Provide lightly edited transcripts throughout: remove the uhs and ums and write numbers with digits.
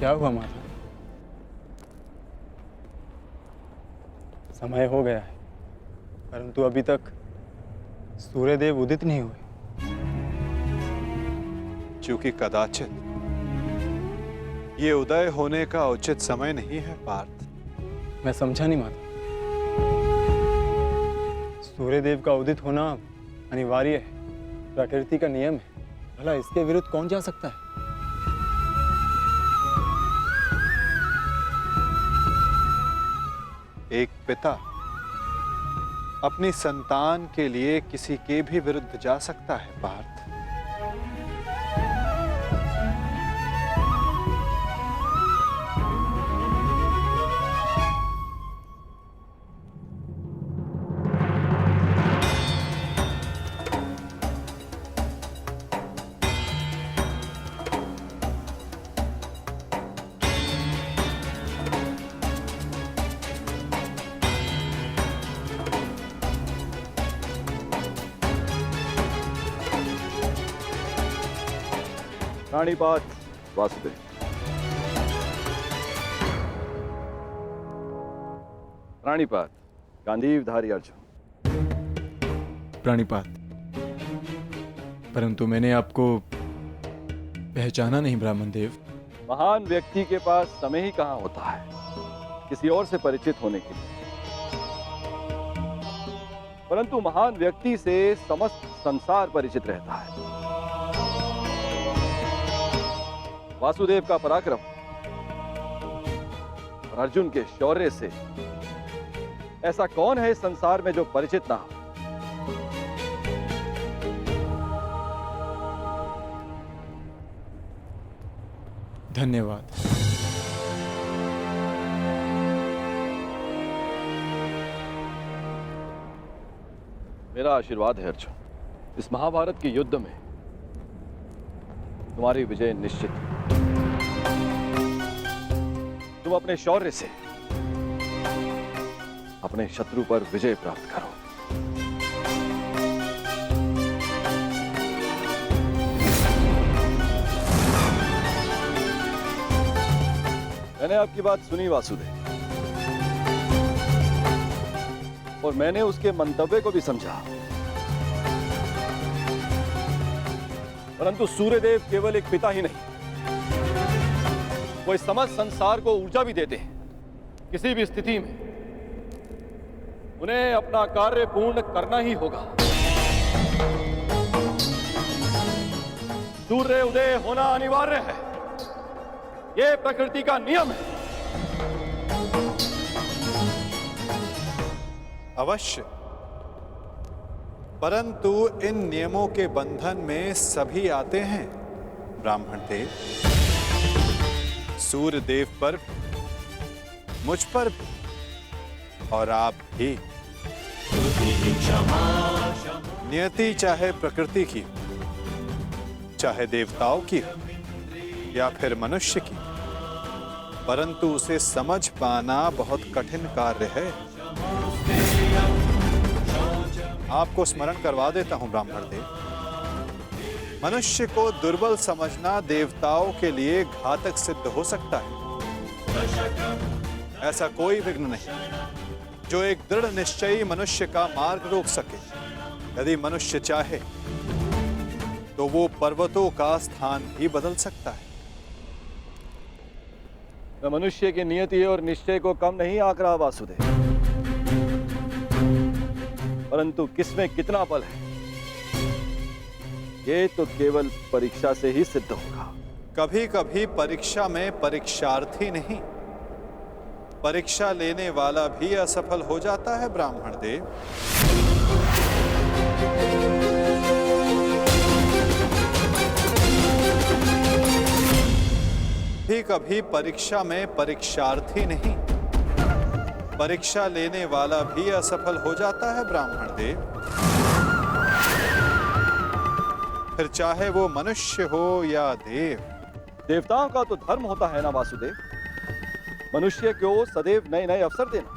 क्या हुआ माता? समय हो गया है, परंतु अभी तक सूर्यदेव उदित नहीं हुए। क्योंकि कदाचित ये उदय होने का उचित समय नहीं है पार्थ। मैं समझा नहीं माता। सूर्यदेव का उदित होना अनिवार्य है, प्रकृति का नियम है। भला इसके विरुद्ध कौन जा सकता है? एक पिता अपनी संतान के लिए किसी के भी विरुद्ध जा सकता है पार्थ। प्राणिपात वासुदेव। प्राणिपात गांधीवधारी अर्जुन। प्राणिपात, परंतु मैंने आपको पहचाना नहीं ब्राह्मण देव। महान व्यक्ति के पास समय ही कहां होता है किसी और से परिचित होने के लिए, परंतु महान व्यक्ति से समस्त संसार परिचित रहता है। वासुदेव का पराक्रम और अर्जुन के शौर्य से ऐसा कौन है इस संसार में जो परिचित ना हो। धन्यवाद। मेरा आशीर्वाद है अर्जुन, इस महाभारत के युद्ध में तुम्हारी विजय निश्चित है। तुम अपने शौर्य से अपने शत्रु पर विजय प्राप्त करो। मैंने आपकी बात सुनी वासुदेव, और मैंने उसके मंतव्य को भी समझा, परंतु सूर्यदेव केवल एक पिता ही नहीं, वो इस समस्त संसार को ऊर्जा भी देते हैं। किसी भी स्थिति में उन्हें अपना कार्य पूर्ण करना ही होगा। सूर्य उदय होना अनिवार्य है, यह प्रकृति का नियम है। अवश्य, परंतु इन नियमों के बंधन में सभी आते हैं ब्राह्मण देव। सूर्य देव पर, मुझ पर भी, और आप भी। नियति चाहे प्रकृति की, चाहे देवताओं की हो या फिर मनुष्य की, परंतु उसे समझ पाना बहुत कठिन कार्य है। आपको स्मरण करवा देता हूं ब्राह्मण देव। मनुष्य को दुर्बल समझना देवताओं के लिए घातक सिद्ध हो सकता है। ऐसा कोई विघ्न नहीं जो एक दृढ़ निश्चयी मनुष्य का मार्ग रोक सके। यदि मनुष्य चाहे तो वो पर्वतों का स्थान भी बदल सकता है। मैं मनुष्य की नियति और निश्चय को कम नहीं आंक रहा वासुदेव, परंतु किसमें कितना बल है ये तो केवल परीक्षा से ही सिद्ध होगा। कभी कभी परीक्षा में परीक्षार्थी नहीं, परीक्षा लेने वाला भी असफल हो जाता है ब्राह्मण देव। कभी परीक्षा में परीक्षार्थी नहीं, परीक्षा लेने वाला भी असफल हो जाता है ब्राह्मण देव। फिर चाहे वो मनुष्य हो या देव। देवताओं का तो धर्म होता है ना वासुदेव, मनुष्य को सदैव नए नए अवसर देना।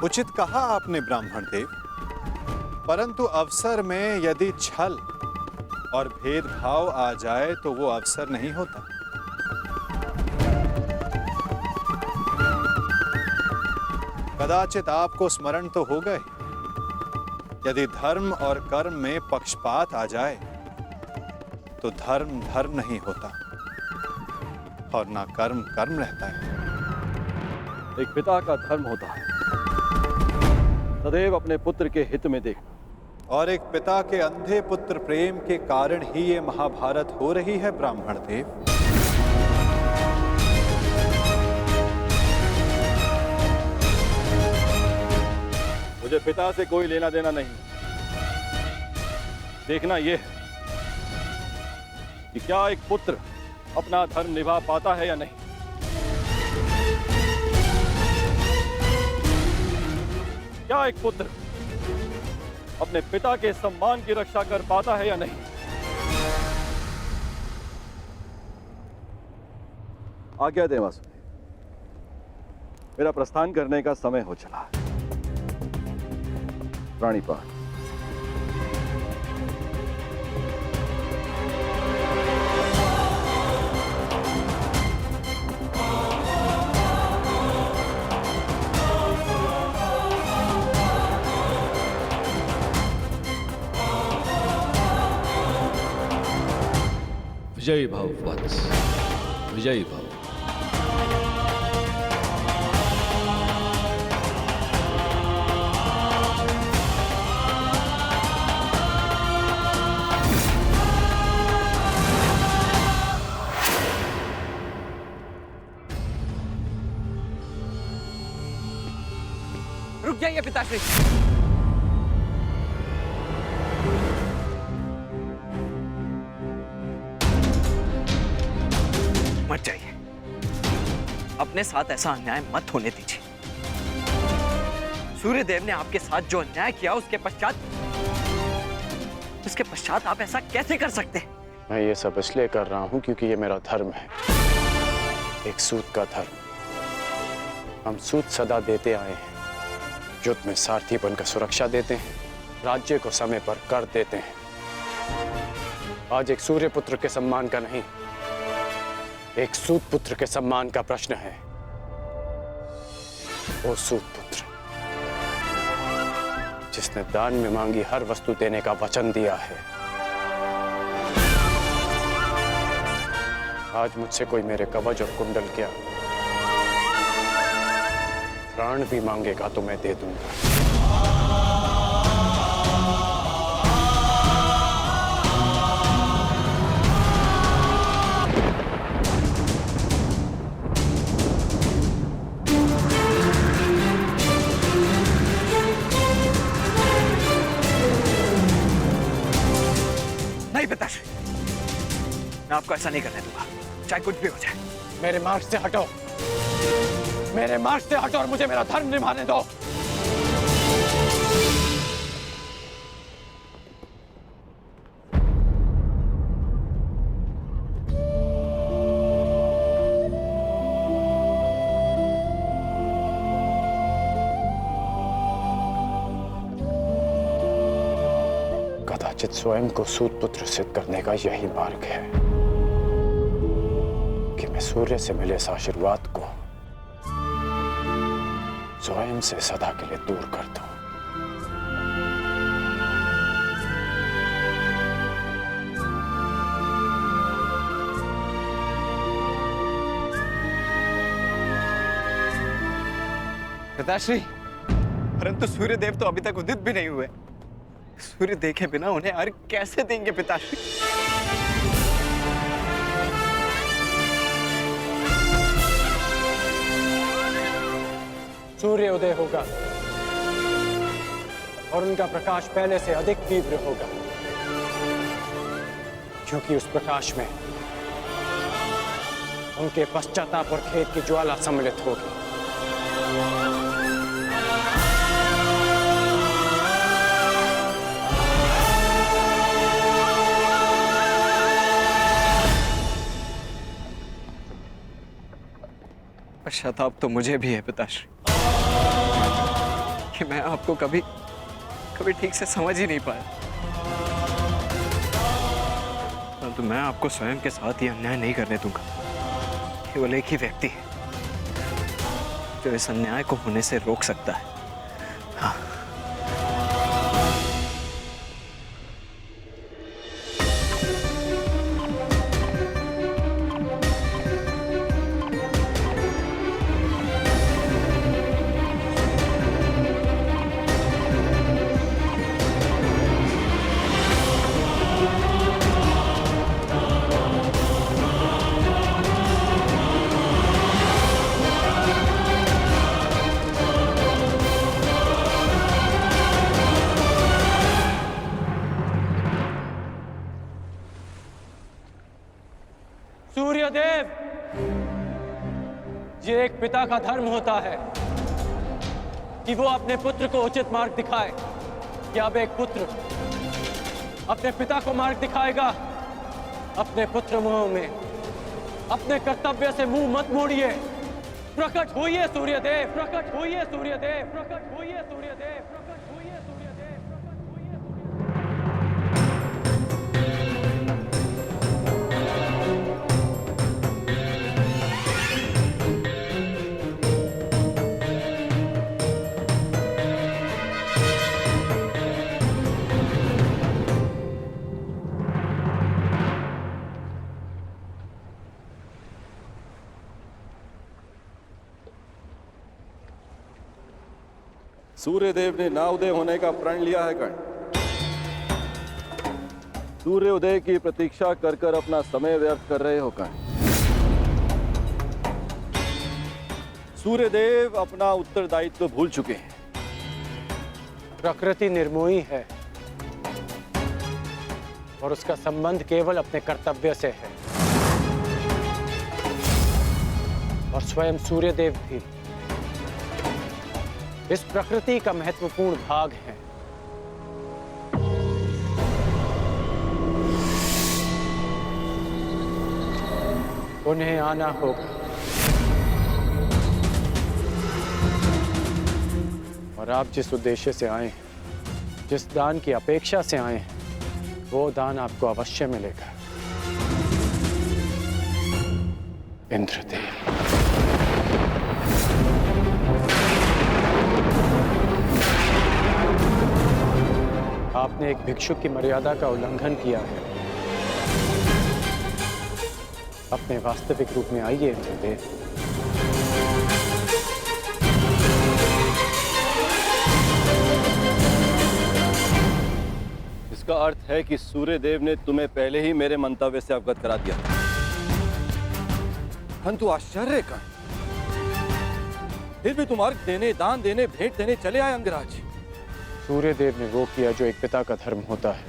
उचित कहा आपने ब्राह्मण देव, परंतु अवसर में यदि छल और भेदभाव आ जाए तो वो अवसर नहीं होता। कदाचित आपको स्मरण तो होगा ही, यदि धर्म और कर्म में पक्षपात आ जाए तो धर्म धर्म नहीं होता और ना कर्म कर्म रहता है। एक पिता का धर्म होता है सदैव अपने पुत्र के हित में देखना, और एक पिता के अंधे पुत्र प्रेम के कारण ही ये महाभारत हो रही है ब्राह्मण देव। मुझे पिता से कोई लेना देना नहीं। देखना यह है कि क्या एक पुत्र अपना धर्म निभा पाता है या नहीं। क्या एक पुत्र अपने पिता के सम्मान की रक्षा कर पाता है या नहीं। आज्ञा दें वासुदेव, मेरा प्रस्थान करने का समय हो चला है। प्राणीपात। विजयी भव वत्स, विजयी भव। रुक जाइए पिताश्री। मत जाइए, अपने साथ ऐसा अन्याय मत होने दीजिए। सूर्यदेव ने आपके साथ जो अन्याय किया उसके पश्चात आप ऐसा कैसे कर सकते हैं? मैं ये सब इसलिए कर रहा हूं क्योंकि ये मेरा धर्म है, एक सूत का धर्म। हम सूत सदा देते आए हैं, युद्ध में सारथी बनकर सुरक्षा देते हैं, राज्य को समय पर कर देते हैं। आज एक सूर्य पुत्र के सम्मान का नहीं, एक सूत पुत्र के सम्मान का प्रश्न है। वो सूत पुत्र जिसने दान में मांगी हर वस्तु देने का वचन दिया है, आज मुझसे कोई मेरे कवच और कुंडल क्या प्राण भी मांगेगा तो मैं दे दूंगा। नहीं पिताश्री, मैं आपको ऐसा नहीं करने दूंगा, चाहे कुछ भी हो जाए। मेरे मार्ग से हटो, मेरे मार्ग से हटो और मुझे मेरा धर्म निभाने दो। कदाचित स्वयं को सूत पुत्र सिद्ध करने का यही मार्ग है कि मैं सूर्य से मिले इस आशीर्वाद को स्वयं से सदा के लिए दूर कर दूं। पिताश्री, परंतु सूर्यदेव तो अभी तक उदित भी नहीं हुए। सूर्य देखे बिना उन्हें अर्घ कैसे देंगे पिताश्री? सूर्य उदय होगा और उनका प्रकाश पहले से अधिक तीव्र होगा, क्योंकि उस प्रकाश में उनके पश्चाताप और खेद की ज्वाला सम्मिलित होगी। पश्चाताप तो मुझे भी है पिताश्री कि मैं आपको कभी ठीक से समझ ही नहीं पाया। परंतु मैं आपको स्वयं के साथ ये अन्याय नहीं करने दूंगा। केवल एक ही व्यक्ति है जो इस अन्याय को होने से रोक सकता है। हाँ। सूर्यदेव, ये एक पिता का धर्म होता है कि वो अपने पुत्र को उचित मार्ग दिखाए। क्या अब एक पुत्र अपने पिता को मार्ग दिखाएगा? अपने पुत्र मुंह में अपने कर्तव्य से मुंह मत मोड़िए। प्रकट होइए सूर्यदेव, प्रकट होइए सूर्यदेव, प्रकट होइए सूर्यदेव, प्रकट होइए सूर्यदेव, प्रकट होइए सूर्यदेव। सूर्यदेव ने ना उदय होने का प्रण लिया है कर्ण। सूर्य उदय की प्रतीक्षा कर कर अपना समय व्यर्थ कर रहे हो कर्ण। सूर्यदेव अपना उत्तरदायित्व भूल चुके हैं। प्रकृति निर्मोही है और उसका संबंध केवल अपने कर्तव्य से है, और स्वयं सूर्यदेव भी इस प्रकृति का महत्वपूर्ण भाग है। उन्हें आना होगा, और आप जिस उद्देश्य से आए हैं, जिस दान की अपेक्षा से आए हैं, वो दान आपको अवश्य मिलेगा। इंद्रदेव। आपने एक भिक्षुक की मर्यादा का उल्लंघन किया है। अपने वास्तविक रूप में आइए इंद्रदेव। इसका अर्थ है कि सूर्यदेव ने तुम्हें पहले ही मेरे मंतव्य से अवगत करा दिया। परंतु आश्चर्य का, फिर भी तुम अर्घ देने, दान देने, भेंट देने चले आए अंगराज। सूर्यदेव ने वो किया जो एक पिता का धर्म होता है।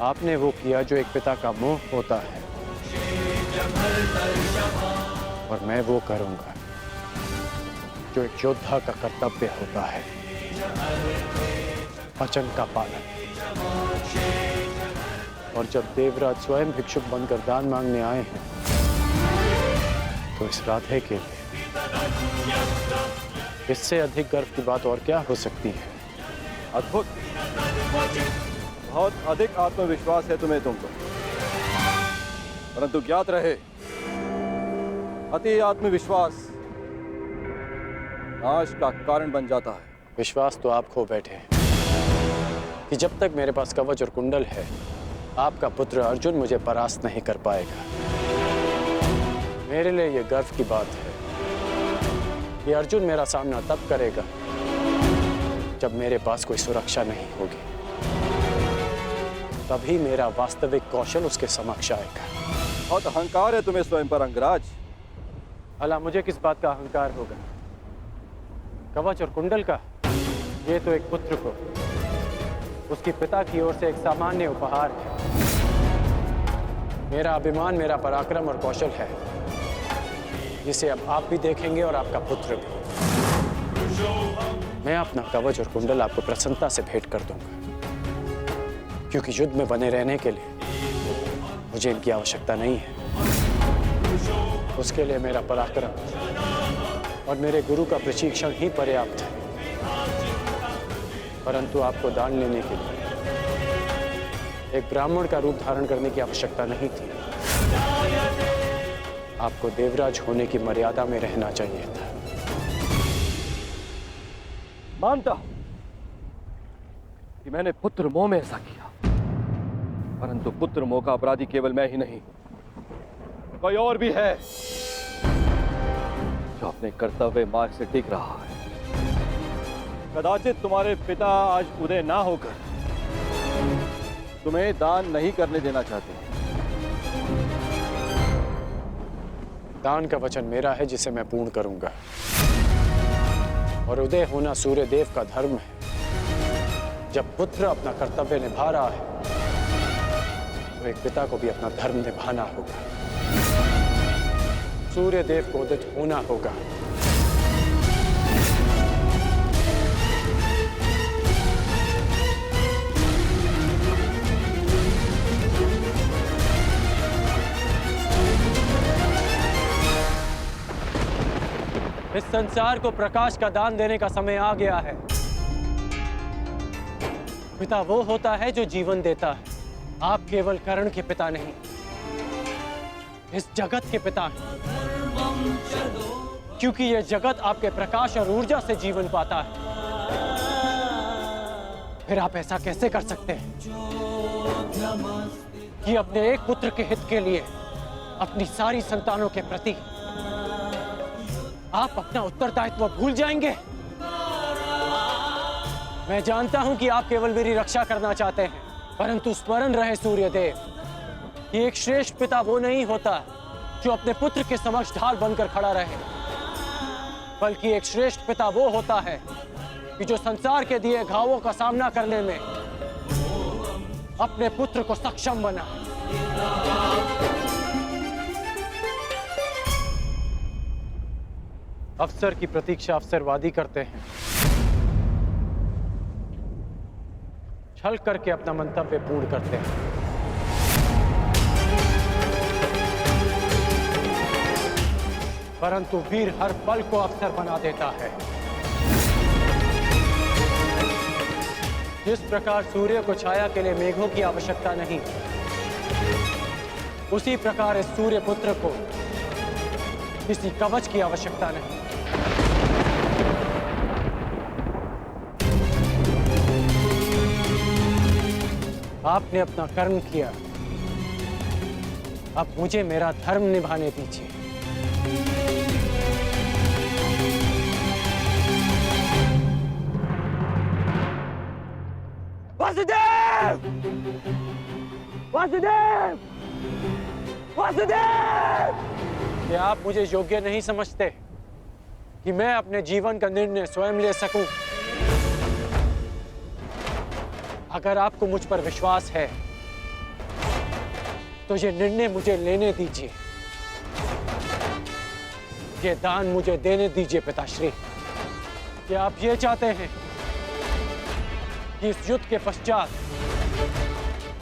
आपने वो किया जो एक पिता का मोह होता है, और मैं वो करूंगा जो एक योद्धा का कर्तव्य होता है, वचन का पालन। और जब देवराज स्वयं भिक्षुक बनकर दान मांगने आए हैं, तो इस राधे के लिए इससे अधिक गर्व की बात और क्या हो सकती है? अद्भुत, बहुत अधिक आत्मविश्वास है तुम्हें तुमको। परंतु ज्ञात रहे, अति आत्मविश्वास नाश का कारण बन जाता है। विश्वास तो आप खो बैठे हैं कि जब तक मेरे पास कवच और कुंडल है, आपका पुत्र अर्जुन मुझे परास्त नहीं कर पाएगा। मेरे लिए यह गर्व की बात है कि अर्जुन मेरा सामना तब करेगा जब मेरे पास कोई सुरक्षा नहीं होगी। तभी मेरा वास्तविक कौशल उसके समक्ष आएगा। बहुत अहंकार है तुम्हें स्वयं पर अंगराज। भला मुझे किस बात का अहंकार होगा? कवच और कुंडल का? ये तो एक पुत्र को उसके पिता की ओर से एक सामान्य उपहार है। मेरा अभिमान, मेरा पराक्रम और कौशल है, जिसे अब आप भी देखेंगे और आपका पुत्र भी। मैं अपना कवच और कुंडल आपको प्रसन्नता से भेंट कर दूंगा, क्योंकि युद्ध में बने रहने के लिए मुझे इनकी आवश्यकता नहीं है। उसके लिए मेरा पराक्रम और मेरे गुरु का प्रशिक्षण ही पर्याप्त है। परंतु आपको दान लेने के लिए एक ब्राह्मण का रूप धारण करने की आवश्यकता नहीं थी। आपको देवराज होने की मर्यादा में रहना चाहिए था। मानता हूं कि मैंने पुत्र मोह में ऐसा किया, परंतु पुत्र मोह का अपराधी केवल मैं ही नहीं, कोई और भी है जो अपने कर्तव्य मार्ग से टिक रहा है। कदाचित तुम्हारे पिता आज उदय ना होकर तुम्हें दान नहीं करने देना चाहते हैं। दान का वचन मेरा है जिसे मैं पूर्ण करूंगा, और उदय होना सूर्य देव का धर्म है। जब पुत्र अपना कर्तव्य निभा रहा है तो एक पिता को भी अपना धर्म निभाना होगा। सूर्य देव को उदित होना होगा। इस संसार को प्रकाश का दान देने का समय आ गया है। पिता वो होता है जो जीवन देता है। आप केवल कर्ण के पिता नहीं, इस जगत के पिता हैं। क्योंकि यह जगत आपके प्रकाश और ऊर्जा से जीवन पाता है। फिर आप ऐसा कैसे कर सकते हैं कि अपने एक पुत्र के हित के लिए अपनी सारी संतानों के प्रति आप अपना उत्तरदायित्व भूल जाएंगे? मैं जानता हूं कि आप केवल मेरी रक्षा करना चाहते हैं, परंतु स्मरण रहे सूर्यदेव कि एक श्रेष्ठ पिता वो नहीं होता जो अपने पुत्र के समक्ष ढाल बनकर खड़ा रहे, बल्कि एक श्रेष्ठ पिता वो होता है कि जो संसार के दिए घावों का सामना करने में अपने पुत्र को सक्षम बना। अवसर की प्रतीक्षा अवसरवादी करते हैं, छल करके अपना मंतव्य पूर्ण करते हैं। परंतु वीर हर पल को अवसर बना देता है। जिस प्रकार सूर्य को छाया के लिए मेघों की आवश्यकता नहीं, उसी प्रकार इस सूर्य पुत्र को किसी कवच की आवश्यकता नहीं। आपने अपना कर्म किया, अब मुझे मेरा धर्म निभाने दीजिए। वासुदेव! वासुदेव! वासुदेव! क्या आप मुझे योग्य नहीं समझते कि मैं अपने जीवन का निर्णय स्वयं ले सकूं? अगर आपको मुझ पर विश्वास है तो ये निर्णय मुझे लेने दीजिए, ये दान मुझे देने दीजिए पिताश्री। क्या आप ये चाहते हैं कि इस युद्ध के पश्चात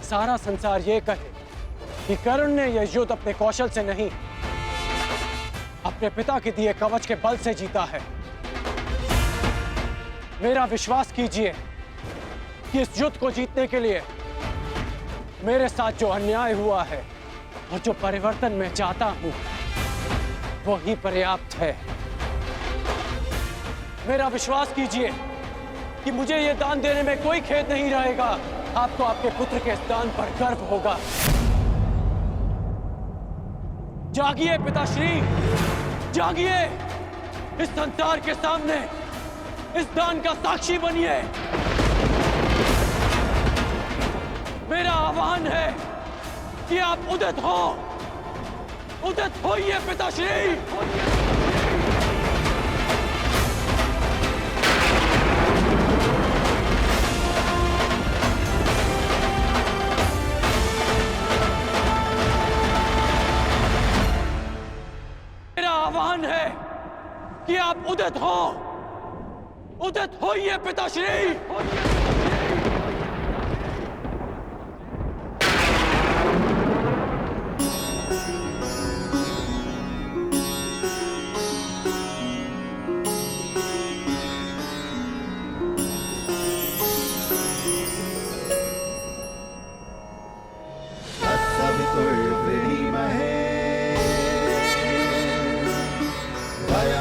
सारा संसार ये कहे कि कर्ण ने यह युद्ध अपने कौशल से नहीं, अपने पिता के दिए कवच के बल से जीता है? मेरा विश्वास कीजिए कि इस युद्ध को जीतने के लिए मेरे साथ जो अन्याय हुआ है और जो परिवर्तन मैं चाहता हूं वो ही पर्याप्त है। मेरा विश्वास कीजिए कि मुझे ये दान देने में कोई खेद नहीं रहेगा। आपको आपके पुत्र के इस दान पर गर्व होगा। जागिए पिताश्री, जागिए, इस संसार के सामने इस दान का साक्षी बनिए। मेरा आह्वान है कि आप उदित हो, उदित होइए पिताश्री। मेरा आह्वान है कि आप उदित हो, उदित होइए पिताश्री।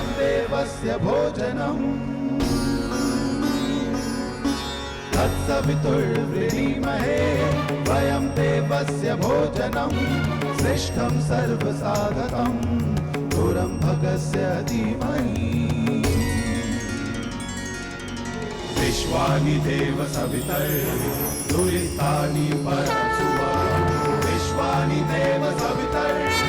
वयं देवस्य भोजनम् तत्सवितुर्वृणीमहे वयं देवस्य भोजनम् श्रेष्ठं सर्वसाधकं पुरं भगस्य धीमहि विश्वानि देव सवितर् दुरितानि परशुवा विश्वानि देव सवितर्